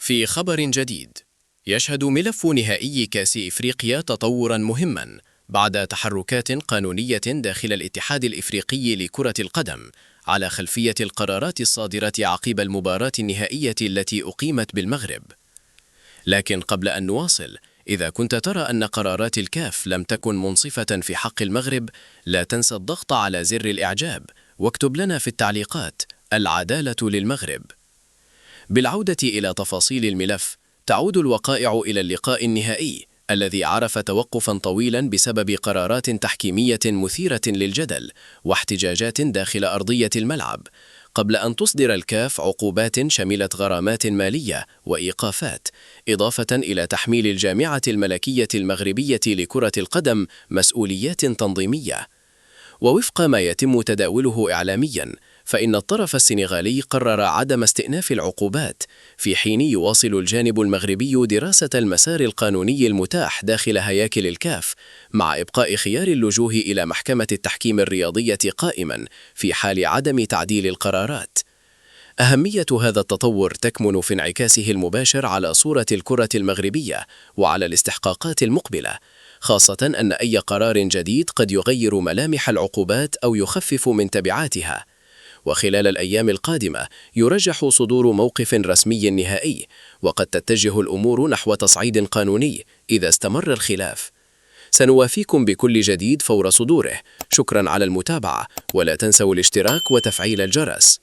في خبر جديد، يشهد ملف نهائي كأس إفريقيا تطوراً مهماً بعد تحركات قانونية داخل الاتحاد الإفريقي لكرة القدم على خلفية القرارات الصادرة عقب المباراة النهائية التي أقيمت بالمغرب. لكن قبل أن نواصل، إذا كنت ترى أن قرارات الكاف لم تكن منصفة في حق المغرب، لا تنسى الضغط على زر الإعجاب واكتب لنا في التعليقات: العدالة للمغرب. بالعودة إلى تفاصيل الملف، تعود الوقائع إلى اللقاء النهائي الذي عرف توقفاً طويلاً بسبب قرارات تحكيمية مثيرة للجدل واحتجاجات داخل أرضية الملعب، قبل أن تصدر الكاف عقوبات شملت غرامات مالية وإيقافات، إضافة إلى تحميل الجامعة الملكية المغربية لكرة القدم مسؤوليات تنظيمية. ووفق ما يتم تداوله إعلامياً، فإن الطرف السنغالي قرر عدم استئناف العقوبات، في حين يواصل الجانب المغربي دراسة المسار القانوني المتاح داخل هياكل الكاف، مع إبقاء خيار اللجوء إلى محكمة التحكيم الرياضية قائماً في حال عدم تعديل القرارات. أهمية هذا التطور تكمن في انعكاسه المباشر على صورة الكرة المغربية وعلى الاستحقاقات المقبلة، خاصة أن أي قرار جديد قد يغير ملامح العقوبات أو يخفف من تبعاتها. وخلال الأيام القادمة يرجح صدور موقف رسمي نهائي، وقد تتجه الأمور نحو تصعيد قانوني إذا استمر الخلاف. سنوافيكم بكل جديد فور صدوره. شكرا على المتابعة، ولا تنسوا الاشتراك وتفعيل الجرس.